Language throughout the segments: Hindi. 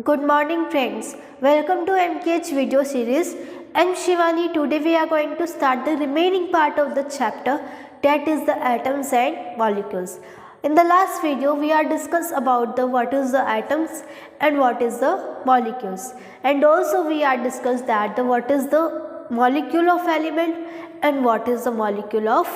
Good morning friends, welcome to MKH video series. I'm Shivani. Today we are going to start the remaining part of the chapter, that is the atoms and molecules. In the last video we are discussed about the what is the atoms and what is the molecules, and also we are discussed that the what is the molecule of element and what is the molecule of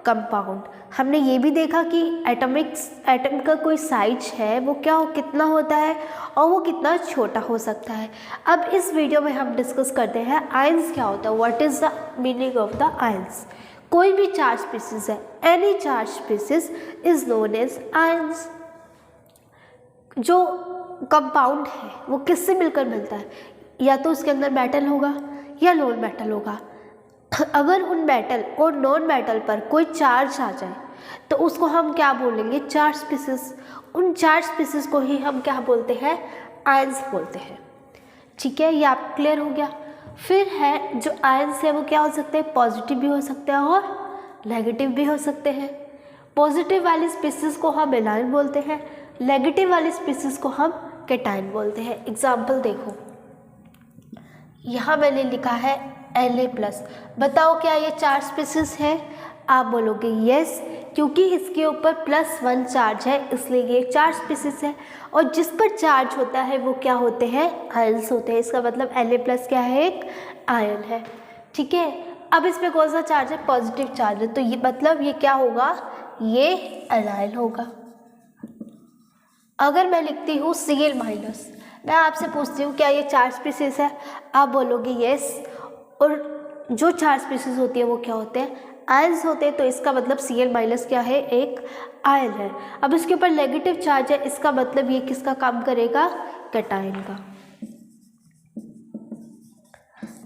compound. हमने ये भी देखा कि एटम का कोई साइज है वो कितना होता है और वो कितना छोटा हो सकता है. अब इस वीडियो में हम डिस्कस करते हैं आयंस क्या होता है, what is the meaning of the ions. कोई भी चार्ज स्पीसीज है, any charge species is known as ions. जो कंपाउंड है वो किससे मिलकर मिलता है, या तो उसके अंदर मेटल होगा या नॉन मेटल होगा. अगर उन मेटल और नॉन मेटल पर कोई चार्ज आ जाए तो उसको हम क्या बोलेंगे, चार्ज स्पीसीज. उन चार्ज स्पीसीज को ही हम क्या बोलते हैं, आयंस बोलते हैं. ठीक है, ये आप क्लियर हो गया. फिर है जो आयंस है वो क्या हो सकते हैं, पॉजिटिव भी हो सकते हैं और नेगेटिव भी हो सकते हैं. पॉजिटिव वाली स्पीसीज को हम एनायन बोलते हैं, नेगेटिव वाली स्पीसीज को हम कैटायन बोलते हैं. एग्जाम्पल देखो, यहाँ मैंने लिखा है Na+. बताओ क्या ये चार्ज स्पीसीज है. आप बोलोगे यस, क्योंकि इसके ऊपर +1 चार्ज है इसलिए ये चार्ज स्पीसीज है. और जिस पर चार्ज होता है वो क्या होते हैं, आयंस होते हैं. इसका मतलब Na+ क्या है, एक आयन है. ठीक है, अब इस पर कौन सा चार्ज है, पॉजिटिव चार्ज है, तो ये मतलब ये क्या होगा, ये एनायन होगा. अगर मैं लिखती हूँ Cl-, मैं आपसे पूछती हूँ क्या ये चार्ज स्पीसीज है, आप बोलोगे यस. और जो चार्ज स्पीसीज होती है वो क्या होते हैं, आयंस होते हैं. तो इसका मतलब Cl- क्या है, एक आयन है. अब इसके ऊपर नेगेटिव चार्ज है, इसका मतलब ये किसका काम करेगा, कैटायन का.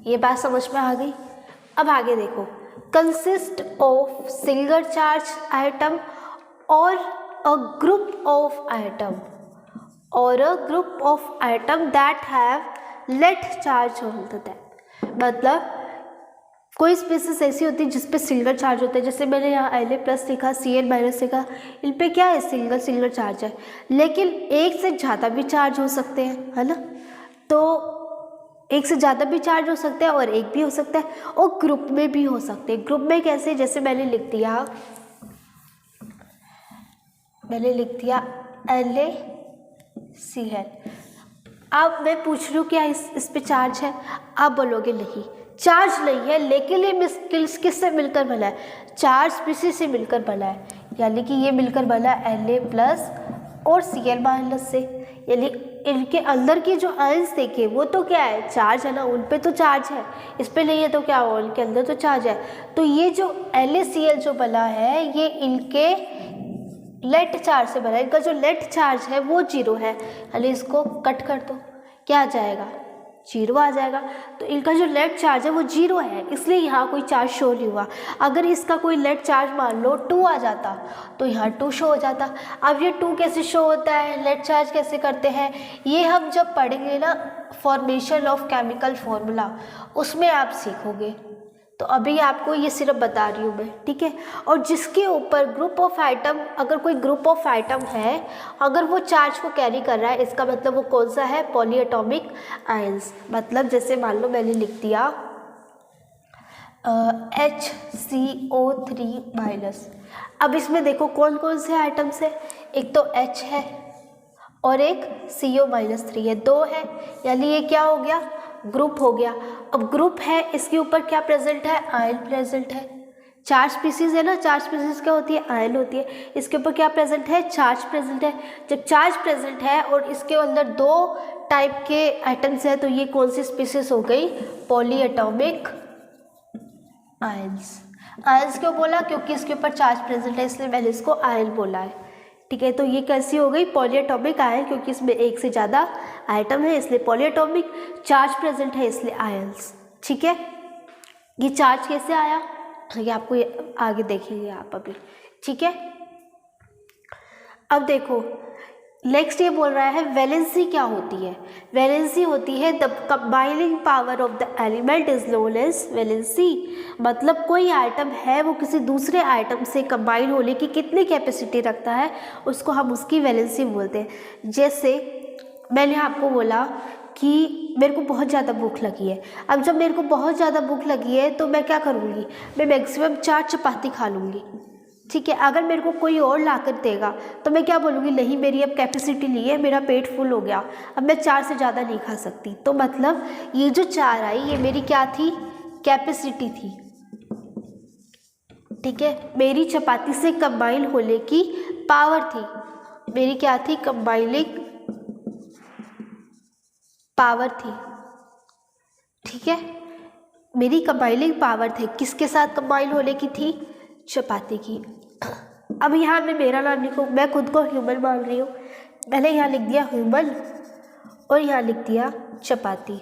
ये बात समझ में आ गई. अब आगे देखो, consist of single charge item और अ ग्रुप ऑफ आइटम और a group of item that have let charge on that. मतलब कोई स्पीसीज ऐसी होती है जिसपे सिंगल चार्ज होता है. जैसे मैंने यहाँ Na+ लिखा, Cl- लिखा, इन पे क्या है, सिंगल चार्ज है. लेकिन एक से ज़्यादा भी चार्ज हो सकते हैं, है ना. तो एक से ज़्यादा भी चार्ज हो सकते हैं और एक भी हो सकता है, और ग्रुप में भी हो सकते हैं. ग्रुप में कैसे, जैसे मैंने लिख दिया NaCl. अब मैं पूछ रही हूँ क्या इस पे चार्ज है, आप बोलोगे नहीं, चार्ज नहीं है. लेकिन ये किससे मिलकर बना है, चार्ज स्पीसीज से मिलकर बना है. यानी कि ये मिलकर बना Na+ और Cl- से. यानी इनके अंदर की जो आयंस देखिए वो तो क्या है, चार्ज है ना, उन पे तो चार्ज है, इस पे नहीं है तो क्या हो, इनके अंदर तो चार्ज है. तो ये जो NaCl जो बना है ये इनके लेट चार्ज से बना है. इनका जो लेट चार्ज है वो 0 है. यानी इसको कट कर दो, क्या आ जाएगा, 0 आ जाएगा. तो इनका जो लेट चार्ज है वो 0 है, इसलिए यहाँ कोई चार्ज शो नहीं हुआ. अगर इसका कोई लेट चार्ज मान लो 2 आ जाता तो यहाँ 2 शो हो जाता. अब ये 2 कैसे शो होता है, लेट चार्ज कैसे करते हैं, ये हम जब पढ़ेंगे ना फॉर्मेशन ऑफ केमिकल फॉर्मूला, उसमें आप सीखोगे. तो अभी आपको ये सिर्फ बता रही हूँ मैं, ठीक है. और जिसके ऊपर ग्रुप ऑफ आइटम, अगर कोई ग्रुप ऑफ आइटम है, अगर वो चार्ज को कैरी कर रहा है, इसका मतलब वो कौन सा है, पॉलीएटॉमिक आयंस. मतलब जैसे मान लो मैंने लिख दिया HCO3-. अब इसमें देखो कौन कौन से आइटम्स है, एक तो H है और एक CO-3 है, 2 है. यानी ये क्या हो गया, ग्रुप हो गया. अब ग्रुप है, इसके ऊपर क्या प्रेजेंट है, आयन प्रेजेंट है. चार्ज स्पीसीज है ना, चार्ज स्पीसीज क्या होती है, आयन होती है. इसके ऊपर क्या प्रेजेंट है, चार्ज प्रेजेंट है. जब चार्ज प्रेजेंट है और इसके अंदर 2 टाइप के आइटम्स है तो ये कौन सी स्पीसीज हो गई, पॉलीएटॉमिक आयंस. आयंस क्यों बोला, क्योंकि इसके ऊपर चार्ज प्रेजेंट है इसलिए मैंने इसको आयन बोला है. ठीक है, तो ये कैसी हो गई, पॉलीएटॉमिक आयन, क्योंकि इसमें एक से ज़्यादा आइटम है इसलिए पॉलीएटॉमिक, चार्ज प्रेजेंट है इसलिए आयंस. ठीक है, ये चार्ज कैसे आया ये आपको आगे देखेंगे आप अभी. ठीक है, अब देखो नेक्स्ट ये बोल रहा है वैलेंसी क्या होती है. वैलेंसी होती है the combining power of the element is known as valency. मतलब कोई आइटम है वो किसी दूसरे आइटम से कंबाइन होने की कितनी कैपेसिटी रखता है उसको हम उसकी वैलेंसी बोलते हैं. जैसे मैंने आपको बोला कि मेरे को बहुत ज़्यादा भूख लगी है। अब जब मेरे को बहुत ज़्यादा भूख लगी है तो मैं क्या करूँगी, मैं मैक्सिमम 4 चपाती खा लूँगी, ठीक है। अगर मेरे को कोई और ला कर देगा तो मैं क्या बोलूँगी, नहीं मेरी अब कैपेसिटी नहीं है, मेरा पेट फुल हो गया, अब मैं 4 से ज़्यादा नहीं खा सकती। तो मतलब ये जो 4 आई ये मेरी क्या थी, कैपेसिटी थी, ठीक है। मेरी चपाती से कंबाइन होने की पावर थी, मेरी क्या थी, कंबाइनिंग पावर थी, ठीक है। मेरी कंबाइनिंग पावर थी, किसके साथ कंबाइन होने की थी, चपाती की। अब यहाँ मैं मेरा नाम लिखूँ, मैं खुद को ह्यूमन मान रही हूँ, मैंने यहाँ लिख दिया ह्यूमन और यहाँ लिख दिया चपाती,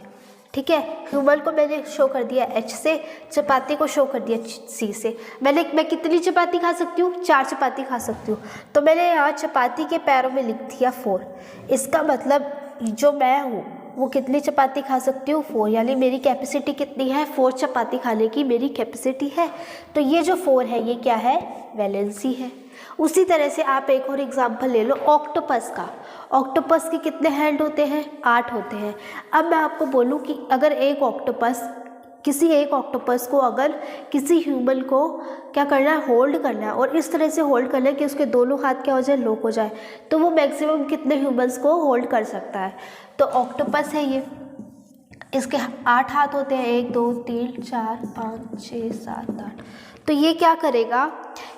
ठीक है। ह्यूमन को मैंने शो कर दिया H से, चपाती को शो कर दिया C से। मैं कितनी चपाती खा सकती हूँ, 4 चपाती खा सकती हूँ। तो मैंने यहाँ चपाती के पैरों में लिख दिया 4। इसका मतलब जो मैं हूँ वो कितनी चपाती खा सकती हूँ, 4, यानी मेरी कैपेसिटी कितनी है, 4 चपाती खाने की मेरी कैपेसिटी है। तो ये जो 4 है ये क्या है, वैलेंसी है। उसी तरह से आप एक और एग्जांपल ले लो ऑक्टोपस का। ऑक्टोपस के कितने हैंड होते हैं, 8 होते हैं। अब मैं आपको बोलूँ कि अगर किसी एक ऑक्टोपस को अगर किसी ह्यूमन को क्या करना है, होल्ड करना है, और इस तरह से होल्ड करना है कि उसके दोनों हाथ क्या हो जाए, लॉक हो जाए, तो वो मैक्सिमम कितने ह्यूमंस को होल्ड कर सकता है। तो ऑक्टोपस है ये, इसके 8 हाथ होते हैं, 1 2 3 4 5 6 7 8। तो ये क्या करेगा,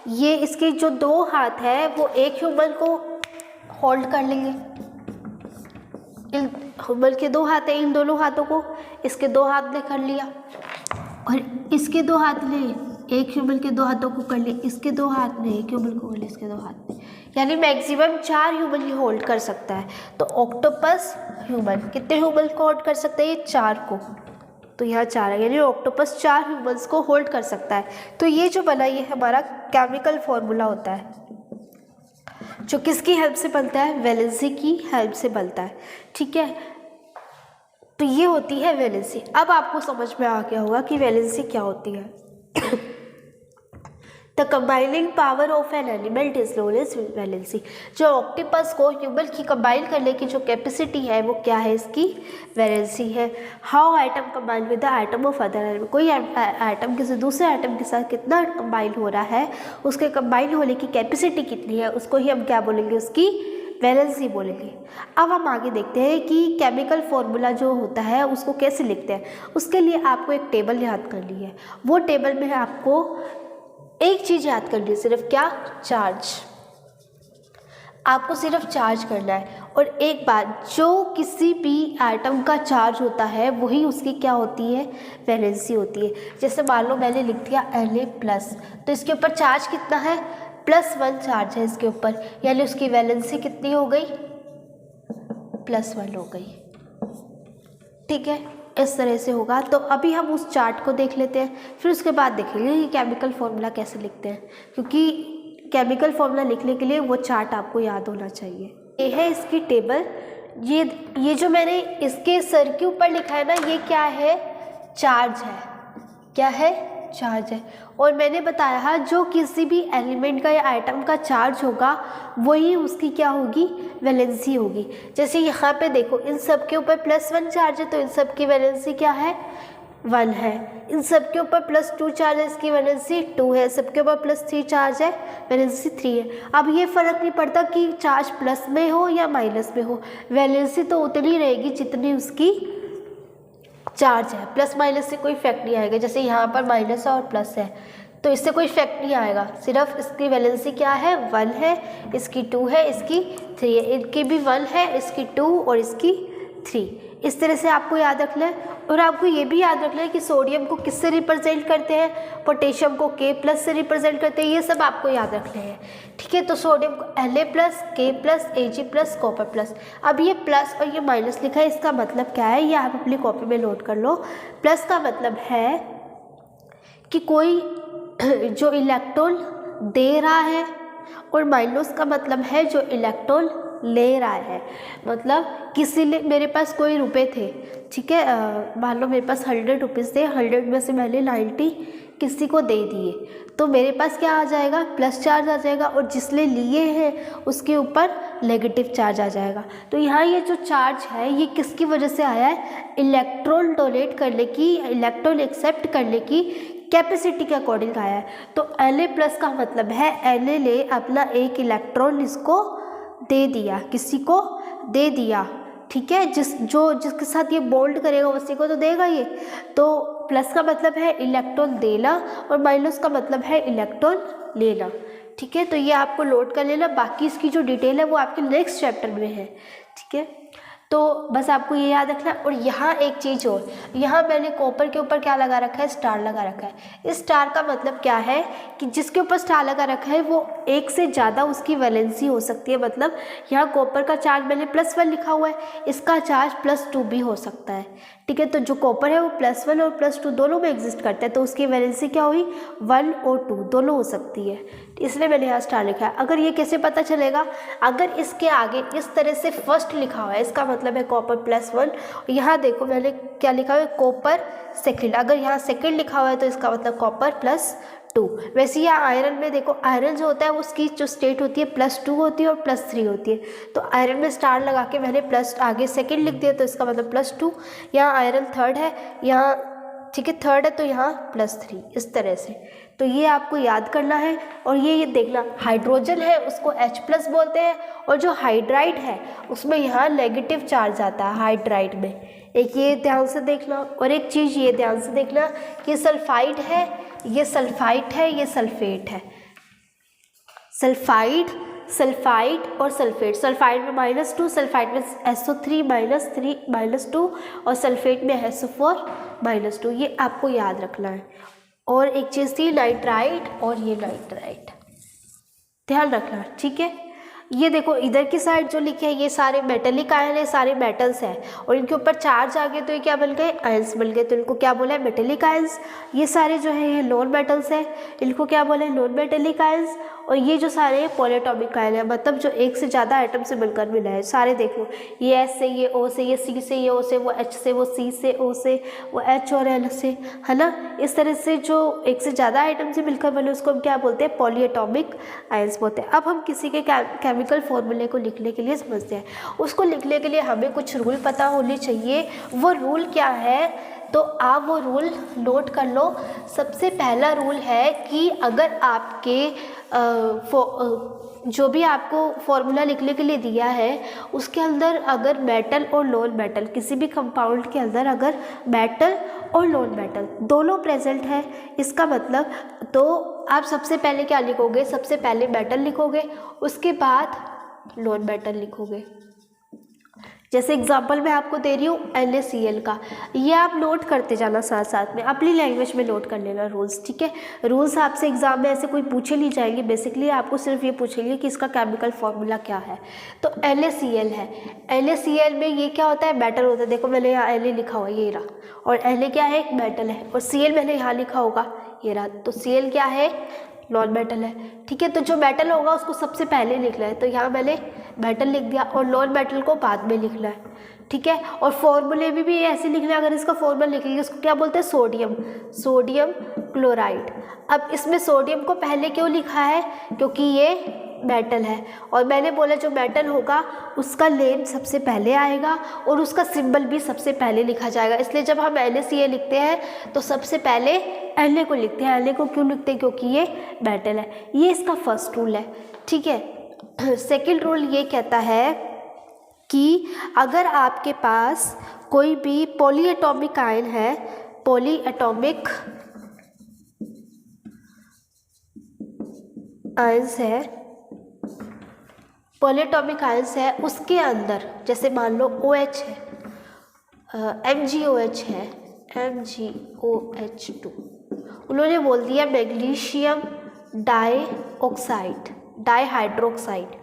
ये इसके जो 2 हाथ है वो एक ह्यूमन को होल्ड कर लेंगे। ह्यूमन के 2 हाथ है, इन दोनों हाथों को इसके 2 हाथ ने कर लिया, और इसके 2 हाथ ने एक ह्यूमन के 2 हाथों को कर लिया, इसके 2 हाथ ने एक ह्यूमन को कर लिया, इसके 2 हाथ ने, यानी मैक्सिमम 4 ह्यूमन ही होल्ड कर सकता है। तो ऑक्टोपस ह्यूमन कितने ह्यूमन को होल्ड कर सकता है, ये 4 को। तो यहाँ 4 है, यानी ऑक्टोपस 4 ह्यूमंस को होल्ड कर सकता है। तो ये जो बना ये हमारा केमिकल फॉर्मूला होता है, जो किसकी हेल्प से बनता है, वैलेंसी की हेल्प से बनता है, ठीक है। तो ये होती है वैलेंसी। अब आपको समझ में आ गया होगा कि वैलेंसी क्या होती है। The combining power of an element is known as valency. जो ऑक्टोपस को ह्यूमन की कंबाइन करने की जो कैपेसिटी है वो क्या है, इसकी वैलेंसी है। How item combine with the item of other element, कोई आइटम किसी दूसरे आइटम के साथ कितना कंबाइन हो रहा है, उसके कंबाइन होने की कैपेसिटी कितनी है, उसको ही हम क्या बोलेंगे, उसकी वैलेंसी बोलेंगे। अब हम आगे देखते हैं कि केमिकल फॉर्मूला जो होता है उसको कैसे लिखते हैं। उसके लिए आपको एक टेबल याद करनी है। वो टेबल में आपको एक चीज़ याद करनी है, सिर्फ क्या, चार्ज। आपको सिर्फ चार्ज करना है, और एक बात, जो किसी भी आइटम का चार्ज होता है वही उसकी क्या होती है, वैलेंसी होती है। जैसे मान लो मैंने लिख दिया Na+, तो इसके ऊपर चार्ज कितना है, +1 चार्ज है इसके ऊपर, यानी उसकी वैलेंसी कितनी हो गई, +1 हो गई, ठीक है। इस तरह से होगा। तो अभी हम उस चार्ट को देख लेते हैं, फिर उसके बाद देखेंगे कि केमिकल फॉर्मूला कैसे लिखते हैं, क्योंकि केमिकल फॉर्मूला लिखने के लिए वो चार्ट आपको याद होना चाहिए। ये है इसकी टेबल। ये जो मैंने इसके सर के ऊपर लिखा है ना, ये क्या है, चार्ज है। क्या है, चार्ज है। और मैंने बताया जो किसी भी एलिमेंट का या आइटम का चार्ज होगा वही उसकी क्या होगी, वैलेंसी होगी। जैसे यहाँ पे देखो, इन सब के ऊपर +1 चार्ज है, तो इन सब की वैलेंसी क्या है, 1 है। इन सब के ऊपर +2 चार्ज है, इसकी वैलेंसी 2 है। सबके ऊपर +3 चार्ज है, वैलेंसी 3 है। अब ये फ़र्क नहीं पड़ता कि चार्ज प्लस में हो या माइनस में हो, वैलेंसी तो उतनी रहेगी जितनी उसकी चार्ज है। प्लस माइनस से कोई इफेक्ट नहीं आएगा। जैसे यहाँ पर माइनस और प्लस है तो इससे कोई इफेक्ट नहीं आएगा, सिर्फ इसकी वैलेंसी क्या है, 1 है, इसकी 2 है, इसकी 3 है। इनकी भी 1 है, इसकी 2 और इसकी 3। इस तरह से आपको याद रखना है। और आपको ये भी याद रखना है कि सोडियम को किससे रिप्रेजेंट करते हैं, पोटेशियम को K+ से रिप्रेजेंट करते हैं। ये सब आपको याद रखने हैं, ठीक है। तो सोडियम को Na+, K+, Ag+, कॉपर+। अब ये प्लस और ये माइनस लिखा है, इसका मतलब क्या है, ये आप अपनी कॉपी में नोट कर लो। प्लस का मतलब है कि कोई जो इलेक्ट्रॉन दे रहा है, और माइनस का मतलब है जो इलेक्ट्रॉन ले रहा है। मतलब किसी ने, मेरे पास कोई रुपए थे, ठीक है, मान लो मेरे पास 100 रुपीज़ थे, 100 में से मैंने 90 किसी को दे दिए, तो मेरे पास क्या आ जाएगा, प्लस चार्ज आ जाएगा, और जिसने लिए हैं उसके ऊपर नेगेटिव चार्ज आ जाएगा। तो यहाँ ये जो चार्ज है ये किसकी वजह से आया है, इलेक्ट्रॉन डोनेट करने की, इलेक्ट्रॉन एक्सेप्ट करने की कैपेसिटी के अकॉर्डिंग आया है। तो Na+ का मतलब है Na ने अपना एक इलेक्ट्रॉन इसको दे दिया, किसी को दे दिया, ठीक है, जिसके साथ ये बॉन्ड करेगा उसी को तो देगा ये। तो प्लस का मतलब है इलेक्ट्रॉन देना और माइनस का मतलब है इलेक्ट्रॉन लेना, ठीक है। तो ये आपको नोट कर लेना, बाकी इसकी जो डिटेल है वो आपके नेक्स्ट चैप्टर में है, ठीक है। तो बस आपको ये याद रखना। और यहाँ एक चीज़ और, यहाँ मैंने कॉपर के ऊपर क्या लगा रखा है, स्टार लगा रखा है। इस स्टार का मतलब क्या है कि जिसके ऊपर स्टार लगा रखा है वो एक से ज़्यादा उसकी वैलेंसी हो सकती है। मतलब यहाँ कॉपर का चार्ज मैंने +1 लिखा हुआ है, इसका चार्ज +2 भी हो सकता है, ठीक है। तो जो कॉपर है वो +1 और +2 दोनों में एग्जिस्ट करता है, तो उसकी वैलेंसी क्या हुई, 1 और 2 दोनों हो सकती है, इसलिए मैंने यहाँ स्टार लिखा है। अगर ये कैसे पता चलेगा, अगर इसके आगे इस तरह से फर्स्ट लिखा हुआ है, इसका मतलब है कॉपर +1। यहाँ देखो मैंने क्या लिखा हुआ है, कॉपर सेकंड, अगर यहाँ सेकंड लिखा हुआ है तो इसका मतलब कॉपर +2। वैसे यहाँ आयरन में देखो, आयरन जो होता है उसकी जो स्टेट होती है +2 होती है और +3 होती है। तो आयरन में स्टार लगा के मैंने प्लस आगे सेकंड लिख दिया, तो इसका मतलब +2। यहाँ आयरन थर्ड है, यहाँ ठीक है थर्ड है, तो यहाँ +3, इस तरह से। तो ये आपको याद करना है। और ये देखना, हाइड्रोजन है उसको H+ बोलते हैं, और जो हाइड्राइड है उसमें यहाँ नेगेटिव चार्ज आता है हाइड्राइड में, एक ये ध्यान से देखना। और एक चीज़ ये ध्यान से देखना कि सल्फाइड है, ये सल्फाइड है, ये सल्फेट है, सल्फाइड और सल्फेट। सल्फाइड में -2, सल्फाइड में SO3 -2 और सल्फेट में SO4 -2, ये आपको याद रखना है। और एक चीज़ थी नाइट्राइड, और ये नाइट्राइड ध्यान रखना, ठीक है। ये देखो इधर की साइड जो लिखे हैं ये सारे मेटेलिक आयन है, सारे मेटल्स हैं, और इनके ऊपर चार्ज आ गए तो ये क्या बन गए, आयंस बन गए, तो इनको क्या बोला है, मेटेलिक आयंस। ये सारे जो है ये नॉन मेटल्स हैं, इनको क्या बोले, नॉन मेटेलिक आयंस। और ये जो सारे पॉलीएटॉमिक आयन है, मतलब जो एक से ज़्यादा आइटम से मिलकर मिला है, सारे देखो, ये S से, ये O से, ये C से, ये O से, वो H से, वो C से, O से, वो H और L से, है ना। इस तरह से जो एक से ज़्यादा आइटम से मिलकर बने उसको हम क्या बोलते हैं, पॉलीएटॉमिक आयंस बोलते हैं। अब हम किसी के केमिकल फॉर्मूले को लिखने के लिए समझते हैं, उसको लिखने के लिए हमें कुछ रूल पता होने चाहिए। वो रूल क्या है, तो आप वो रूल नोट कर लो। सबसे पहला रूल है कि अगर आपके जो भी आपको फॉर्मूला लिखने के लिए दिया है उसके अंदर अगर मेटल और नॉन मेटल, किसी भी कंपाउंड के अंदर अगर मेटल और नॉन मेटल दोनों प्रेजेंट है, इसका मतलब तो आप सबसे पहले क्या लिखोगे, सबसे पहले मेटल लिखोगे, उसके बाद नॉन मेटल लिखोगे। जैसे एग्जांपल मैं आपको दे रही हूँ NaCl का, ये आप नोट करते जाना साथ साथ में, अपनी लैंग्वेज में नोट कर लेना रूल्स, ठीक है। रूल्स आपसे एग्जाम में ऐसे कोई पूछे नहीं जाएंगे, बेसिकली आपको सिर्फ ये पूछेंगे कि इसका केमिकल फॉर्मूला क्या है। तो NaCl है, NaCl में ये क्या होता है, मेटल होता है। देखो मैंने यहाँ Na लिखा हुआ ये रहा, और Na क्या है, एक मेटल है, और Cl मैंने यहाँ लिखा होगा ये रहा, तो Cl क्या है, नॉन मेटल है, ठीक है। तो जो मेटल होगा उसको सबसे पहले लिखना है, तो यहाँ मैंने मेटल लिख दिया, और नॉन मेटल को बाद में लिखना है, ठीक है। और फॉर्मूले में भी ऐसे लिखना है, अगर इसका फॉर्मूला लिखेंगे उसको क्या बोलते हैं, सोडियम क्लोराइड। अब इसमें सोडियम को पहले क्यों लिखा है, क्योंकि ये मेटल है, और मैंने बोला जो मेटल होगा उसका नेम सबसे पहले आएगा और उसका सिंबल भी सबसे पहले लिखा जाएगा। इसलिए जब हम NaCl लिखते हैं तो सबसे पहले Na को लिखते हैं। Na को क्यों लिखते हैं, क्योंकि ये मेटल है। ये इसका फर्स्ट रूल है, ठीक है। सेकंड रूल ये कहता है कि अगर आपके पास कोई भी पॉलीएटॉमिक आयन है, पॉलीएटॉमिक आयंस है, पॉलीएटॉमिक आयंस है, उसके अंदर जैसे मान लो OH है, MgOH है, MgOH2, उन्होंने बोल दिया मैग्नीशियम डाइहाइड्रोक्साइड।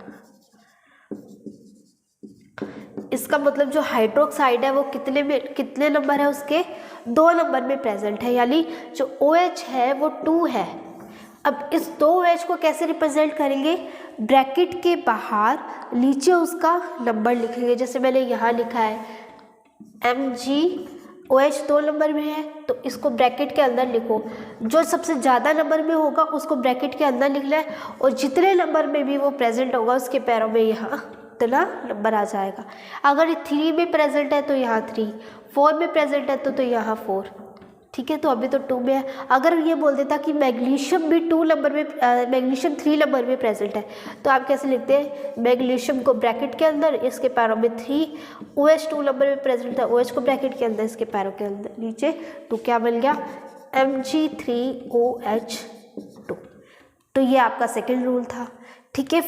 इसका मतलब जो हाइड्रोक्साइड है वो कितने नंबर है उसके, 2 नंबर में प्रेजेंट है, यानी जो OH है वो 2 है। अब इस 2 OH को कैसे रिप्रेजेंट करेंगे, ब्रैकेट के बाहर नीचे उसका नंबर लिखेंगे। जैसे मैंने यहाँ लिखा है MgOH 2 नंबर में है तो इसको ब्रैकेट के अंदर लिखो। जो सबसे ज़्यादा नंबर में होगा उसको ब्रैकेट के अंदर लिखना है और जितने नंबर में भी वो प्रेजेंट होगा उसके पैरों में यहाँ इतना नंबर आ जाएगा। अगर 3 में प्रेजेंट है तो यहाँ 3, 4 में प्रेजेंट है तो यहाँ 4। ठीक है, तो अभी तो 2 में है। अगर ये बोल देता कि मैग्नीशियम भी 2 नंबर में मैग्नीशियम 3 नंबर में प्रेजेंट है तो आप कैसे लिखते हैं, मैग्नीशियम को ब्रैकेट के अंदर, इसके पैरों में 3, OH 2 नंबर में प्रेजेंट है, OH को ब्रैकेट के अंदर, इसके पैरों के अंदर नीचे, तो क्या बन गया Mg3OH2। तो ये आपका सेकेंड रूल था। ठीक है,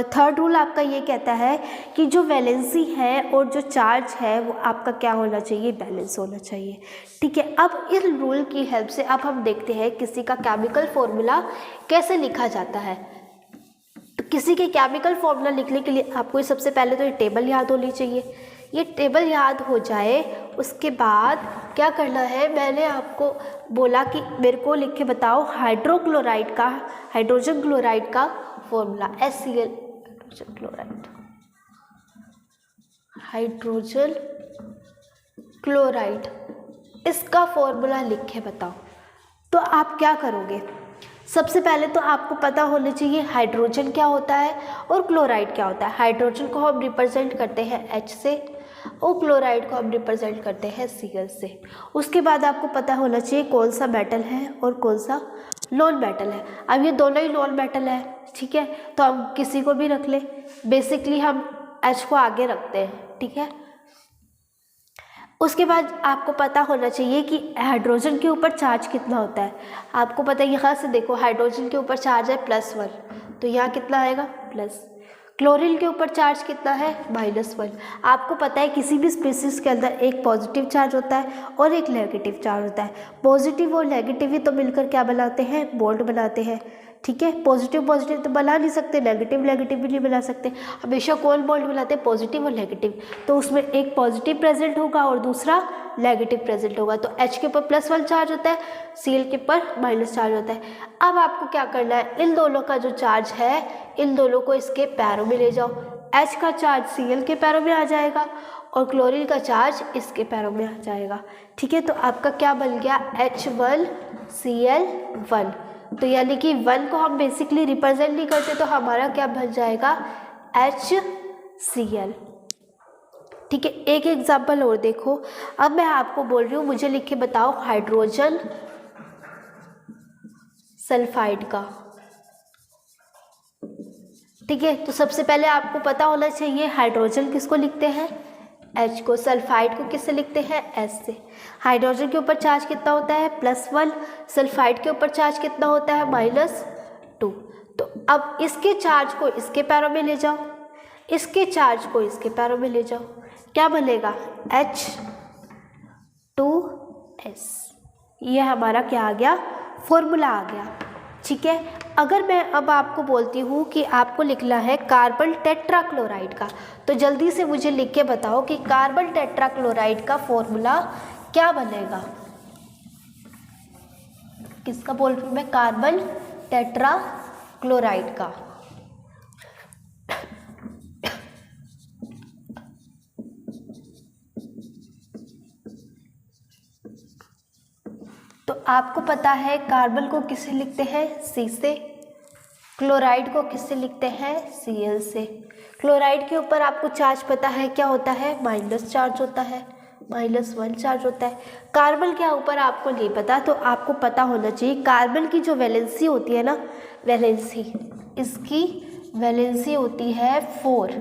थर्ड रूल आपका ये कहता है कि जो वैलेंसी है और जो चार्ज है वो आपका क्या होना चाहिए, बैलेंस होना चाहिए। ठीक है, अब इस रूल की हेल्प से अब हम देखते हैं किसी का केमिकल फॉर्मूला कैसे लिखा जाता है। तो किसी के केमिकल फॉर्मूला लिखने के लिए आपको सबसे पहले तो ये टेबल याद होनी चाहिए। ये टेबल याद हो जाए उसके बाद क्या करना है, मैंने आपको बोला कि मेरे को लिख के बताओ हाइड्रोजन क्लोराइड का फॉर्मूला HCl, हाइड्रोजन क्लोराइड इसका फॉर्मूला लिख के बताओ। तो आप क्या करोगे, सबसे पहले तो आपको पता होना चाहिए हाइड्रोजन क्या होता है और क्लोराइड क्या होता है। हाइड्रोजन को हम रिप्रेजेंट करते हैं H से और क्लोराइड को हम रिप्रेजेंट करते हैं Cl से। उसके बाद आपको पता होना चाहिए कौन सा मेटल है और कौन सा नॉन मेटल है। अब ये दोनों ही नॉन मेटल है, ठीक है, तो हम किसी को भी रख ले, बेसिकली हम H को आगे रखते हैं। ठीक है, उसके बाद आपको पता होना चाहिए कि हाइड्रोजन के ऊपर चार्ज कितना होता है। आपको पता है, यहाँ से देखो हाइड्रोजन के ऊपर चार्ज है +1, तो यहाँ कितना आएगा प्लस। क्लोरीन के ऊपर चार्ज कितना है -1। आपको पता है किसी भी स्पीसीज के अंदर एक पॉजिटिव चार्ज होता है और एक नेगेटिव चार्ज होता है। पॉजिटिव और नेगेटिव ही तो मिलकर क्या बनाते हैं, बॉन्ड बनाते हैं। ठीक है, पॉजिटिव तो बना नहीं सकते, नेगेटिव भी नहीं बना सकते। हमेशा कौन बॉन्ड बनाते हैं, पॉजिटिव और नेगेटिव। तो उसमें एक पॉजिटिव प्रेजेंट होगा और दूसरा नेगेटिव प्रेजेंट होगा। तो H के ऊपर +1 चार्ज होता है, Cl के ऊपर माइनस चार्ज होता है। अब आपको क्या करना है, इन दोनों का जो चार्ज है इन दोनों को इसके पैरों में ले जाओ। H का चार्ज Cl के पैरों में आ जाएगा और क्लोरीन का चार्ज इसके पैरों में आ जाएगा। ठीक है, तो आपका क्या बन गया H1Cl1। तो यानी कि 1 को हम बेसिकली रिप्रेजेंट नहीं करते तो हमारा क्या बन जाएगा HCl। ठीक है, एक एग्जाम्पल और देखो। अब मैं आपको बोल रही हूँ मुझे लिख के बताओ हाइड्रोजन सल्फाइड का। ठीक है, तो सबसे पहले आपको पता होना चाहिए हाइड्रोजन किसको लिखते हैं, H को, सल्फाइड को किससे लिखते हैं, S से। हाइड्रोजन के ऊपर चार्ज कितना होता है +1, सल्फाइड के ऊपर चार्ज कितना होता है -2। तो अब इसके चार्ज को इसके पैरों में ले जाओ, इसके चार्ज को इसके पैरों में ले जाओ, क्या बनेगा H2S। ये हमारा क्या आ गया, फॉर्मूला आ गया। ठीक है, अगर मैं अब आपको बोलती हूँ कि आपको लिखना है कार्बन टेट्राक्लोराइड का, तो जल्दी से मुझे लिख के बताओ कि कार्बन टेट्राक्लोराइड का फॉर्मूला क्या बनेगा। किसका बोल रही हूँ मैं, कार्बन टेट्राक्लोराइड का। तो आपको पता है कार्बन को किससे लिखते हैं, C से, क्लोराइड को किससे लिखते हैं, Cl से। क्लोराइड के ऊपर आपको चार्ज पता है क्या होता है, माइनस चार्ज होता है, -1 चार्ज होता है। कार्बन के ऊपर आपको नहीं पता, तो आपको पता होना चाहिए कार्बन की जो वैलेंसी होती है ना, वैलेंसी, इसकी वैलेंसी होती है 4।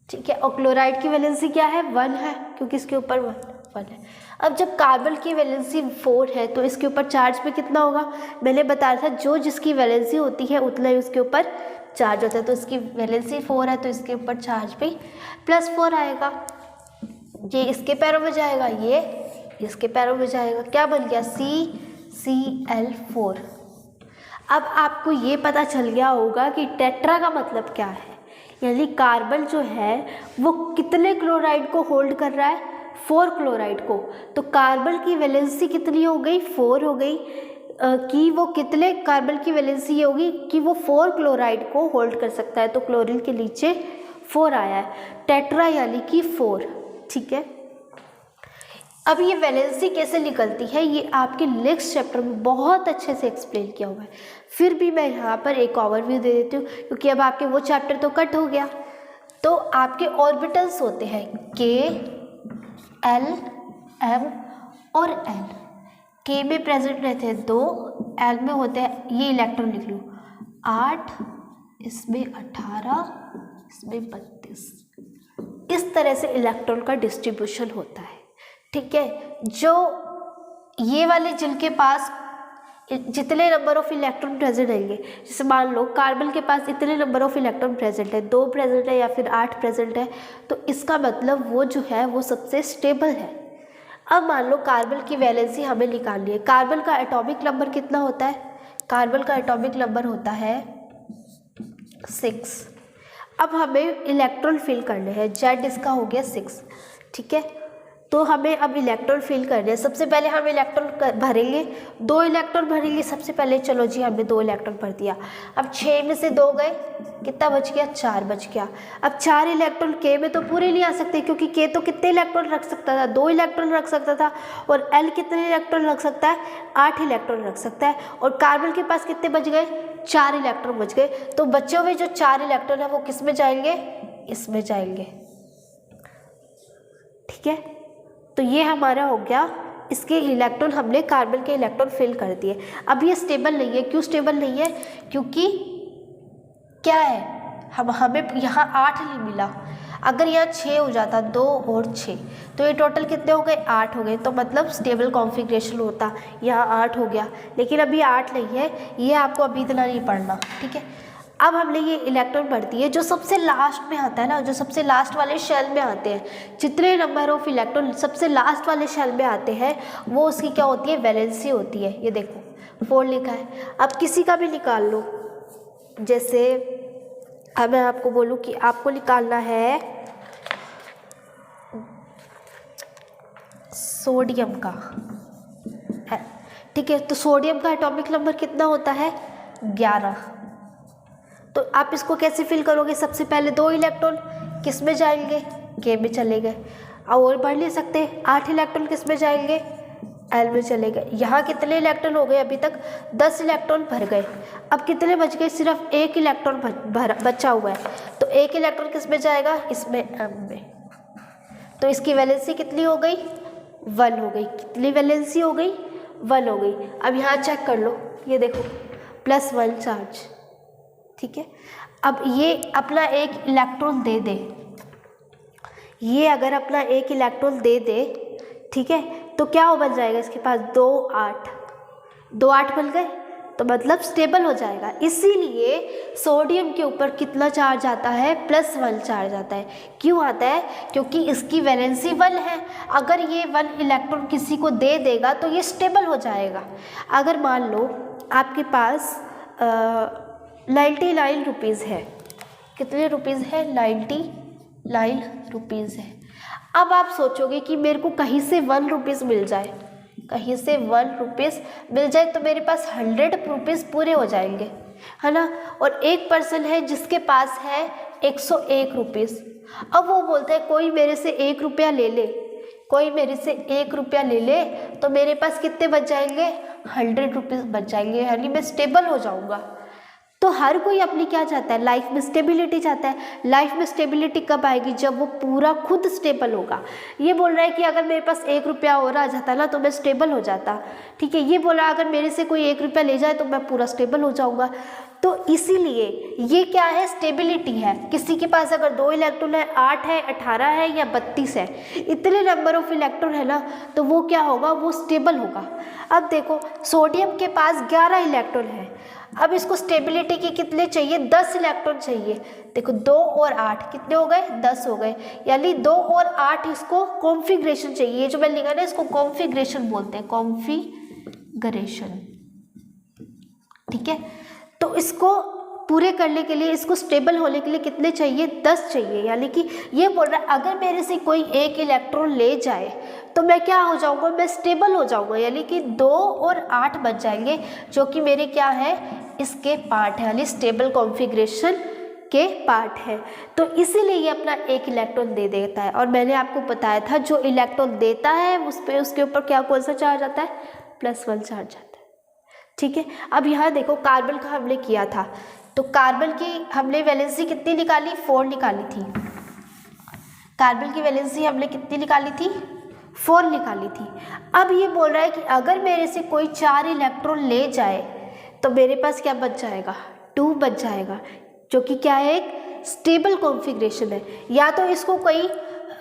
ठीक है, और क्लोराइड की वैलेंसी क्या है, 1 है, क्योंकि इसके ऊपर 1 है। अब जब कार्बन की वैलेंसी 4 है तो इसके ऊपर चार्ज भी कितना होगा, मैंने बताया था जो जिसकी वैलेंसी होती है उतना ही उसके ऊपर चार्ज होता है। तो इसकी वैलेंसी 4 है तो इसके ऊपर चार्ज भी +4 आएगा। ये इसके पैरों में जाएगा, ये इसके पैरों में जाएगा, क्या बन गया CCl4। अब आपको ये पता चल गया होगा कि टेट्रा का मतलब क्या है, यानी कार्बन जो है वो कितने क्लोराइड को होल्ड कर रहा है, 4 क्लोराइड को। तो कार्बन की वैलेंसी कितनी हो गई, 4 हो गई। कि वो कितने कार्बन की वैलेंसी ये होगी कि वो 4 क्लोराइड को होल्ड कर सकता है, तो क्लोरीन के नीचे 4 आया है, टेट्रा यानी कि 4। ठीक है, अब ये वैलेंसी कैसे निकलती है ये आपके नेक्स्ट चैप्टर में बहुत अच्छे से एक्सप्लेन किया हुआ है। फिर भी मैं यहाँ पर एक ओवरव्यू दे देती हूँ, क्योंकि अब आपके वो चैप्टर तो कट हो गया। तो आपके ऑर्बिटल्स होते हैं के, एल, एम और एन। के में प्रेजेंट रहते हैं 2, एल में होते हैं, ये इलेक्ट्रॉन लिख लो 8, इसमें 18, इसमें 32। इस तरह से इलेक्ट्रॉन का डिस्ट्रीब्यूशन होता है। ठीक है, जो ये वाले जिनके पास जितने नंबर ऑफ इलेक्ट्रॉन प्रेजेंट रहेंगे, जैसे मान लो कार्बन के पास इतने नंबर ऑफ इलेक्ट्रॉन प्रेजेंट है, 2 प्रेजेंट है या फिर 8 प्रेजेंट है, तो इसका मतलब वो जो है वो सबसे स्टेबल है। अब मान लो कार्बन की वैलेंसी हमें निकालनी है। कार्बन का एटॉमिक नंबर कितना होता है? कार्बन का एटॉमिक नंबर होता है 6। अब हमें इलेक्ट्रॉन फिल करने हैं, जेड इसका हो गया 6। ठीक है, तो हमें अब इलेक्ट्रॉन फिल करने हैं। सबसे पहले हम इलेक्ट्रॉन भरेंगे, 2 इलेक्ट्रॉन भरेंगे सबसे पहले। चलो जी, हमने 2 इलेक्ट्रॉन भर दिया। अब 6 में से 2 गए, कितना बच गया? 4 बच गया। अब 4 इलेक्ट्रॉन के में तो पूरे नहीं आ सकते, क्योंकि के तो कितने इलेक्ट्रॉन रख सकता था? 2 इलेक्ट्रॉन रख सकता था। और एल कितने इलेक्ट्रॉन रख सकता है? 8 इलेक्ट्रॉन रख सकता है। और कार्बन के पास कितने बच गए? 4 इलेक्ट्रॉन बच गए। तो बचे हुए जो 4 इलेक्ट्रॉन है वो किस में जाएंगे? इसमें जाएंगे। ठीक है, तो ये हमारा हो गया, इसके इलेक्ट्रॉन, हमने कार्बन के इलेक्ट्रॉन फिल कर दिए। अब ये स्टेबल नहीं है। क्यों स्टेबल नहीं है? क्योंकि क्या है, हमें यहाँ 8 नहीं मिला। अगर यहाँ 6 हो जाता, 2 और 6, तो ये टोटल कितने हो गए? 8 हो गए। तो मतलब स्टेबल कॉन्फ़िगरेशन होता, यहाँ 8 हो गया। लेकिन अभी 8 नहीं है, ये आपको अभी इतना नहीं पढ़ना। ठीक है, अब हमने ये इलेक्ट्रॉन भर दिए। जो सबसे लास्ट में आता है ना, जो सबसे लास्ट वाले शेल में आते हैं, जितने नंबर ऑफ इलेक्ट्रॉन सबसे लास्ट वाले शेल में आते हैं, वो उसकी क्या होती है? वैलेंसी होती है। ये देखो 4 लिखा है। अब किसी का भी निकाल लो, जैसे अब मैं आपको बोलूँ कि आपको निकालना है सोडियम का। ठीक है, तो सोडियम का एटॉमिक नंबर कितना होता है? 11। तो आप इसको कैसे फिल करोगे? सबसे पहले 2 इलेक्ट्रॉन किस में जाएंगे? के में चले गए। और बढ़ नहीं सकते, 8 इलेक्ट्रॉन किस में जाएंगे? एल में चले गए। यहाँ कितने इलेक्ट्रॉन हो गए? अभी तक 10 इलेक्ट्रॉन भर गए। अब कितने बच गए? सिर्फ 1 इलेक्ट्रॉन बचा हुआ है। तो 1 इलेक्ट्रॉन किस में जाएगा? इसमें, एम में। तो इसकी वैलेंसी कितनी हो गई? 1 हो गई। कितनी वैलेंसी हो गई? 1 हो गई। अब यहाँ चेक कर लो, ये देखो +1 चार्ज। ठीक है, अब ये अपना 1 इलेक्ट्रॉन दे दे, ये अगर अपना 1 इलेक्ट्रॉन दे दे, ठीक है, तो क्या हो बन जाएगा इसके पास? 2 8 बन गए, तो मतलब स्टेबल हो जाएगा। इसीलिए सोडियम के ऊपर कितना चार्ज आता है? +1 चार्ज आता है। क्यों आता है? क्योंकि इसकी वैलेंसी 1 है। अगर ये 1 इलेक्ट्रॉन किसी को दे देगा तो ये स्टेबल हो जाएगा। अगर मान लो आपके पास 99 रुपीज़ है। कितने रुपीज़ है? 99 रुपीज़ है। अब आप सोचोगे कि मेरे को कहीं से 1 रुपीज़ मिल जाए, कहीं से 1 रुपीज़ मिल जाए तो मेरे पास 100 रुपीज़ पूरे हो जाएंगे, है ना। और एक पर्सन है जिसके पास है 101 रुपीज़। अब वो बोलता है कोई मेरे से 1 रुपया ले ले, कोई मेरे से 1 रुपया ले ले, तो मेरे पास कितने बच जाएंगे? 100 रुपीज़ बच जाएंगे, यानी मैं स्टेबल हो जाऊँगा। तो हर कोई अपनी क्या चाहता है? लाइफ में स्टेबिलिटी चाहता है। लाइफ में स्टेबिलिटी कब आएगी? जब वो पूरा खुद स्टेबल होगा। ये बोल रहा है कि अगर मेरे पास 1 रुपया और आ जाता ना तो मैं स्टेबल हो जाता। ठीक है, ये बोल रहा है अगर मेरे से कोई 1 रुपया ले जाए तो मैं पूरा स्टेबल हो जाऊंगा। तो इसीलिए ये क्या है? स्टेबिलिटी है। किसी के पास अगर 2 इलेक्ट्रॉन है, 8 है, 18 है या 32 है, इतने नंबर ऑफ इलेक्ट्रॉन है ना, तो वो क्या होगा? वो स्टेबल होगा। अब देखो सोडियम के पास 11 इलेक्ट्रॉन है। अब इसको स्टेबिलिटी के कितने चाहिए? 10 इलेक्ट्रॉन चाहिए। देखो 2 और 8 कितने हो गए? 10 हो गए। यानी 2 और 8 इसको कॉन्फ़िगरेशन चाहिए। जो मैं लिखा ना, इसको कॉन्फ़िगरेशन बोलते हैं, कॉन्फ़िगरेशन। ठीक है, तो इसको पूरे करने के लिए, इसको स्टेबल होने के लिए कितने चाहिए, 10 चाहिए। यानी कि ये बोल रहा है अगर मेरे से कोई एक इलेक्ट्रॉन ले जाए तो मैं क्या हो जाऊंगा, मैं स्टेबल हो जाऊंगा। यानी कि 2 और 8 बच जाएंगे जो कि मेरे क्या है, इसके पार्ट है, यानी स्टेबल कॉन्फ़िगरेशन के पार्ट है। तो इसीलिए ये अपना एक इलेक्ट्रॉन दे देता है। और मैंने आपको बताया था जो इलेक्ट्रॉन देता है उस पर, उसके ऊपर क्या कौन सा चार्ज आता है, +1 चार्ज आता है। ठीक है, अब यहाँ देखो कार्बन का हमने किया था, तो कार्बन की हमने वैलेंसी कितनी निकाली, 4 निकाली थी। कार्बन की वैलेंसी हमने कितनी निकाली थी, 4 निकाली थी। अब ये बोल रहा है कि अगर मेरे से कोई 4 इलेक्ट्रॉन ले जाए तो मेरे पास क्या बच जाएगा, 2 बच जाएगा, जो कि क्या है, एक स्टेबल कॉन्फ़िगरेशन है। या तो इसको कोई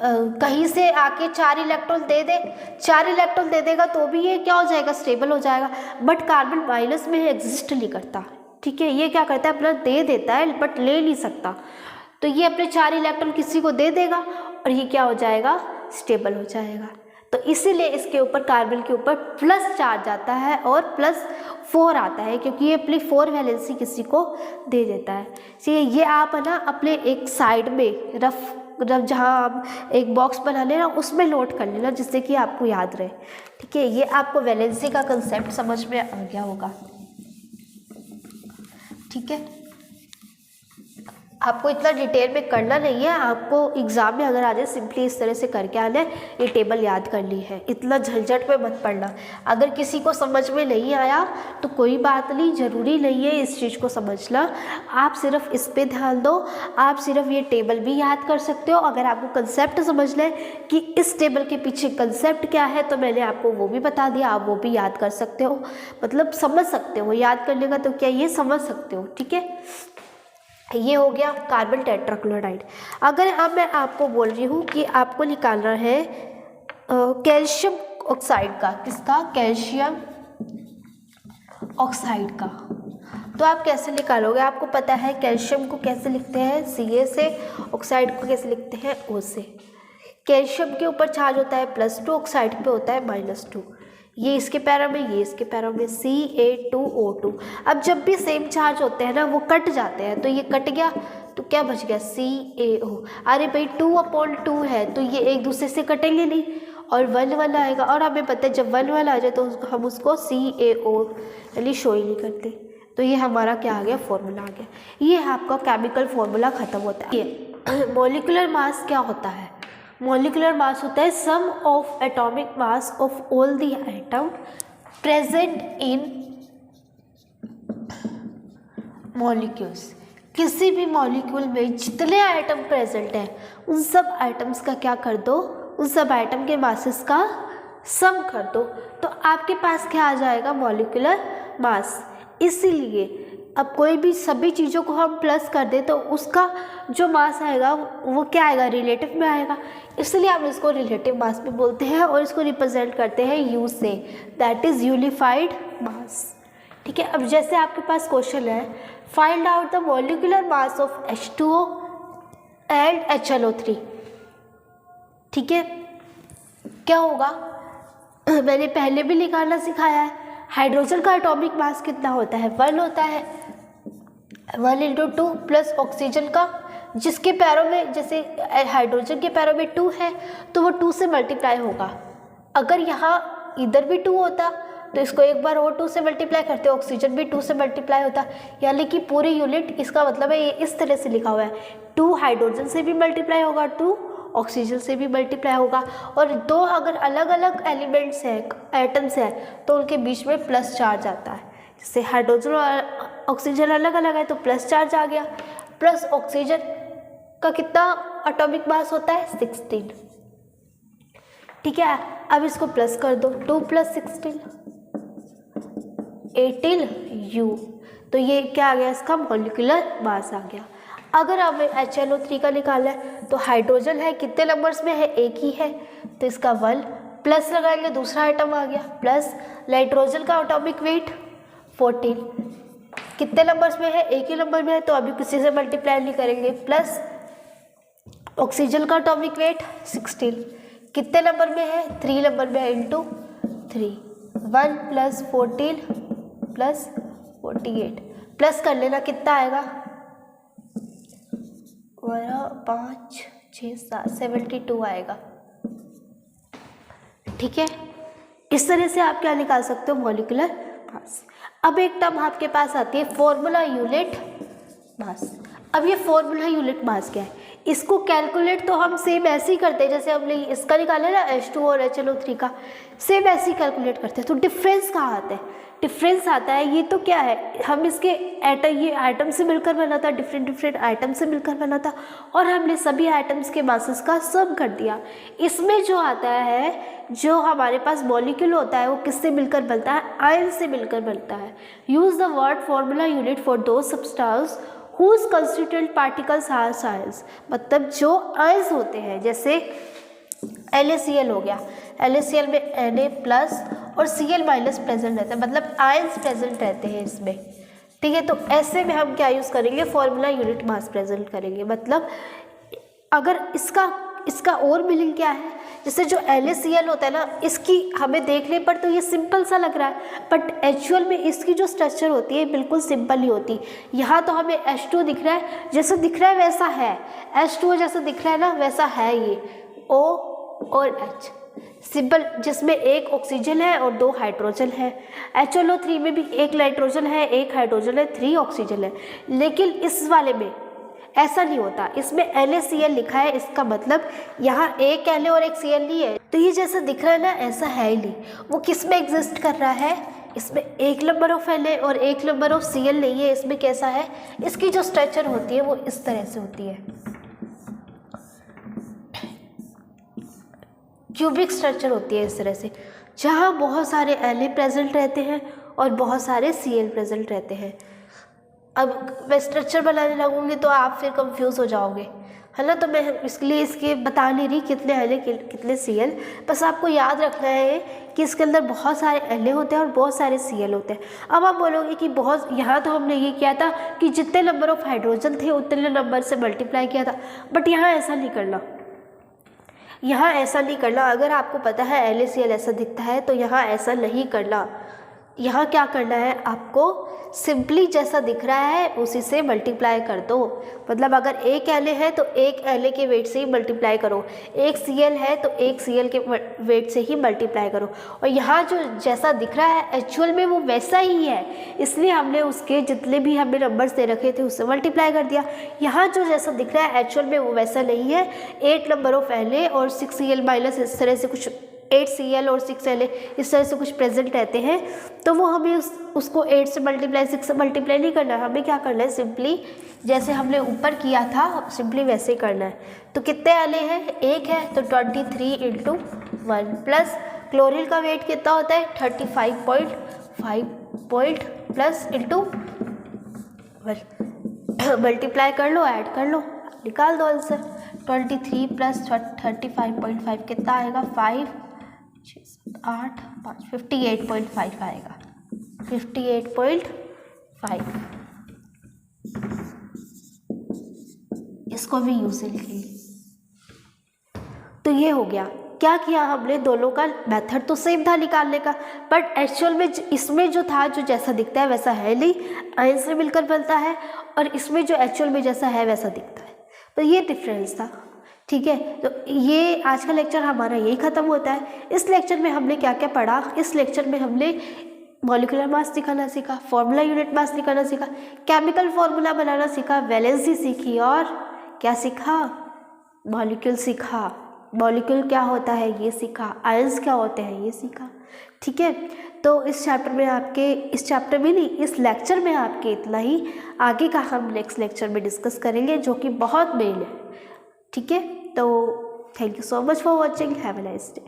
कहीं से आके 4 इलेक्ट्रॉन दे दे, 4 इलेक्ट्रॉन दे देगा तो भी ये क्या हो जाएगा, स्टेबल हो जाएगा। बट कार्बन माइनस में एग्जिस्ट नहीं करता। ठीक है, ये क्या करता है, अपना दे देता है बट ले नहीं सकता। तो ये अपने 4 इलेक्ट्रॉन किसी को दे देगा और ये क्या हो जाएगा, स्टेबल हो जाएगा। तो इसीलिए इसके ऊपर, कार्बन के ऊपर प्लस चार्ज आता है और +4 आता है, क्योंकि ये अपनी 4 वैलेंसी किसी को दे देता है। ये आप है ना अपने एक साइड में रफ जहाँ आप एक बॉक्स बना लेना उसमें नोट कर लेना, जिससे कि आपको याद रहे। ठीक है, ये आपको वैलेंसी का कंसेप्ट समझ में आ गया होगा। ठीक है, आपको इतना डिटेल में करना नहीं है, आपको एग्ज़ाम में अगर आ जाए सिंपली इस तरह से करके आना है, ये टेबल याद करनी है, इतना झंझट में मत पड़ना। अगर किसी को समझ में नहीं आया तो कोई बात नहीं, ज़रूरी नहीं है इस चीज़ को समझना, आप सिर्फ इस पे ध्यान दो। आप सिर्फ ये टेबल भी याद कर सकते हो। अगर आपको कंसेप्ट समझना है कि इस टेबल के पीछे कंसेप्ट क्या है तो मैंने आपको वो भी बता दिया, आप वो भी याद कर सकते हो, मतलब समझ सकते हो। याद करने का तो क्या, ये समझ सकते हो। ठीक है, ये हो गया कार्बन टेट्राक्लोराइड। अगर अब मैं आपको बोल रही हूँ कि आपको निकालना है कैल्शियम ऑक्साइड का, किसका, कैल्शियम ऑक्साइड का, तो आप कैसे निकालोगे। आपको पता है कैल्शियम को कैसे लिखते हैं, Ca से, ऑक्साइड को कैसे लिखते हैं, O से। कैल्शियम के ऊपर चार्ज होता है +2, ऑक्साइड पे होता है -2। ये इसके पैरा में, ये इसके पैरा में, Ca2O2। अब जब भी सेम चार्ज होते हैं ना वो कट जाते हैं, तो ये कट गया तो क्या बच गया, CaO। अरे भाई 2/2 है तो ये एक दूसरे से कटेंगे नहीं, और 1 आएगा, और हमें पता है जब 1 आ जाए तो हम उसको CaO यानी शो ही नहीं करते। तो ये हमारा क्या आ गया, फॉर्मूला आ गया। ये आपका केमिकल फॉर्मूला ख़त्म होता है। ये मॉलिक्यूलर मास क्या होता है, मॉलिक्यूलर मास होता है sum of atomic mass of all the atom present in molecules. किसी भी मॉलिक्यूल में जितने एटम प्रेजेंट हैं उन सब एटम्स का क्या कर दो, उन सब एटम के मासेस का सम कर दो, तो आपके पास क्या आ जाएगा, मॉलिक्यूलर मास। इसीलिए अब कोई भी सभी चीज़ों को हम प्लस कर दें तो उसका जो मास आएगा वो क्या आएगा, रिलेटिव में आएगा। इसलिए हम इसको रिलेटिव मास भी बोलते हैं और इसको रिप्रेजेंट करते हैं U से, दैट इज़ यूनिफाइड मास। ठीक है, अब जैसे आपके पास क्वेश्चन है, find out the molecular mass of H2O and HNO3। ठीक है, क्या होगा, मैंने पहले भी निकालना सिखाया है। हाइड्रोजन का एटॉमिक मास कितना होता है, 1 होता है, 1 × 2 प्लस ऑक्सीजन का, जिसके पैरों में, जैसे हाइड्रोजन के पैरों में 2 है तो वो 2 से मल्टीप्लाई होगा। अगर यहाँ इधर भी 2 होता तो इसको एक बार और 2 से मल्टीप्लाई करते, ऑक्सीजन भी 2 से मल्टीप्लाई होता, यानी कि पूरी यूनिट, इसका मतलब है ये इस तरह से लिखा हुआ है, 2 हाइड्रोजन से भी मल्टीप्लाई होगा, 2 ऑक्सीजन से भी मल्टीप्लाई होगा, और 2 अगर अलग अलग एलिमेंट्स हैं, एटम्स हैं, तो उनके बीच में प्लस चार्ज आता है। जैसे हाइड्रोजन और ऑक्सीजन अलग अलग है तो प्लस चार्ज आ गया। प्लस ऑक्सीजन का कितना एटॉमिक मास होता है, 16। ठीक है, अब इसको प्लस कर दो, 2 + 16 18U, तो ये क्या आ गया, इसका मॉलिक्यूलर मास आ गया। अगर हमें HNO3 का निकालना है तो हाइड्रोजन है, कितने नंबर्स में है, एक ही है, तो इसका 1 प्लस लगाएंगे, दूसरा आइटम आ गया, प्लस नाइट्रोजन का एटॉमिक वेट 14, कितने नंबर्स में है, एक ही नंबर में है, तो अभी किसी से मल्टीप्लाई नहीं करेंगे, प्लस ऑक्सीजन का एटॉमिक वेट 16, कितने नंबर में है, 3 नंबर में है, × 3, 1 + 14 + 48, प्लस कर लेना कितना आएगा, 5 6 7 72 आएगा। ठीक है, इस तरह से आप क्या निकाल सकते हो, मॉलिक्यूलर मास। अब एक टर्म आपके पास आती है फॉर्मूला यूनिट मास। अब ये फॉर्मूला यूनिट मास क्या है, इसको कैलकुलेट तो हम सेम ऐसे ही करते हैं जैसे हमने इसका निकाला ना H2 और HNO3 का, सेम ऐसे ही कैलकुलेट करते हैं। तो डिफरेंस कहाँ आता है, डिफरेंस आता है ये तो क्या है, हम इसके ये आइटम से मिलकर बना था, डिफरेंट आइटम से मिलकर बना था, और हमने सभी आइटम्स के मासेस का सम कर दिया। इसमें जो आता है, जो हमारे पास मॉलिक्यूल होता है वो किससे मिलकर बनता है, आयन से मिलकर बनता है। Use the word formula unit for those substance whose constituent particles are ions, मतलब जो आयंस होते हैं, जैसे LaCl हो गया, LaCl में Na प्लस और Cl माइनस प्रेजेंट रहता है, मतलब आयंस प्रेजेंट रहते हैं इसमें। ठीक है, तो ऐसे में हम क्या यूज़ करेंगे, फॉर्मूला यूनिट मास प्रेजेंट करेंगे। मतलब अगर इसका और मीनिंग क्या है, जैसे जो LaCl होता है ना, इसकी हमें देखने पर तो ये सिंपल सा लग रहा है, बट एक्चुअल में इसकी जो स्ट्रक्चर होती है बिल्कुल सिंपल ही होती है। यहाँ तो हमें H2 दिख रहा है, जैसा दिख रहा है वैसा है, H2 जैसा दिख रहा है ना वैसा है ये O और H, सिंपल, जिसमें एक ऑक्सीजन है और 2 हाइड्रोजन है। HNO3 में भी एक नाइट्रोजन है, एक हाइड्रोजन है, 3 ऑक्सीजन है। लेकिन इस वाले में ऐसा नहीं होता, इसमें LaCl लिखा है, इसका मतलब यहाँ एक Na और एक Cl नहीं है, तो ये जैसा दिख रहा है ना ऐसा है ही नहीं। वो किस में एग्जिस्ट कर रहा है, इसमें एक नंबर ऑफ Na और एक नंबर ऑफ Cl नहीं है। इसमें कैसा है, इसकी जो स्ट्रक्चर होती है वो इस तरह से होती है, क्यूबिक स्ट्रक्चर होती है इस तरह से, जहाँ बहुत सारे Na प्रेजेंट रहते हैं और बहुत सारे Cl प्रेजेंट रहते हैं। अब मैं स्ट्रक्चर बनाने लगूंगी तो आप फिर कंफ्यूज हो जाओगे, है ना। तो मैं इसलिए इसके बता नहीं रही कितने Na कितने Cl, बस आपको याद रखना है कि इसके अंदर बहुत सारे Na होते हैं और बहुत सारे Cl होते हैं। अब आप बोलोगे कि बहुत, यहाँ तो हमने ये किया था कि जितने नंबर ऑफ हाइड्रोजन थे उतने नंबर से मल्टीप्लाई किया था, बट यहाँ ऐसा नहीं करना, यहाँ ऐसा नहीं करना। अगर आपको पता है LaCl ऐसा दिखता है तो यहाँ ऐसा नहीं करना। यहाँ क्या करना है, आपको सिंपली जैसा दिख रहा है उसी से मल्टीप्लाई कर दो। मतलब अगर एक Na है तो एक Na के वेट से ही मल्टीप्लाई करो, एक Cl है तो एक Cl के वेट से ही मल्टीप्लाई करो। और यहाँ जो जैसा दिख रहा है एक्चुअल में वो वैसा ही है, इसलिए हमने उसके जितने भी हमें नंबर्स दे रखे थे उससे मल्टीप्लाई कर दिया। यहाँ जो जैसा दिख रहा है एक्चुअल में वो वैसा नहीं है। 8 नंबर ऑफ Na और 6 Cl माइनस, इस तरह से कुछ 8 Cl और 6 Na इस तरह से कुछ प्रेजेंट रहते हैं, तो वो हमें उसको 8 से मल्टीप्लाई 6 से मल्टीप्लाई नहीं करना है, हमें क्या करना है, सिंपली जैसे हमने ऊपर किया था सिंपली वैसे ही करना है। तो कितने Na हैं, एक है, तो 23 × 1 प्लस क्लोरीन का वेट कितना होता है 35.5 प्लस इंटू मल्टीप्लाई कर लो, ऐड कर लो, निकाल दो आंसर। 23 प्लस 35.5 कितना आएगा, 5 8 5 58.5 आएगा, 58.5। इसको भी यूज लिखेंगे। तो ये हो गया, क्या किया हमने, दोनों का मेथड तो सेम था निकालने का, बट एक्चुअल में इसमें जो था, जो जैसा दिखता है वैसा है नहीं, आयन से मिलकर बनता है, और इसमें जो एक्चुअल में जैसा है वैसा दिखता है। तो ये डिफरेंस था। ठीक है, तो ये आज का लेक्चर हमारा यही ख़त्म होता है। इस लेक्चर में हमने क्या क्या पढ़ा, इस लेक्चर में हमने मॉलिक्यूलर मास निकालना सीखा, फॉर्मूला यूनिट मास निकालना सीखा, केमिकल फॉर्मूला बनाना सीखा, वैलेंसी सीखी, और क्या सीखा, मॉलिक्यूल सीखा, मॉलिक्यूल क्या होता है ये सीखा, आयंस क्या होते हैं ये सीखा। ठीक है, तो इस चैप्टर में नहीं, इस लेक्चर में आपके इतना ही। आगे का हम नेक्स्ट लेक्चर में डिस्कस करेंगे, जो कि बहुत मेन है। ठीक है, तो thank you so much for watching, have a nice day.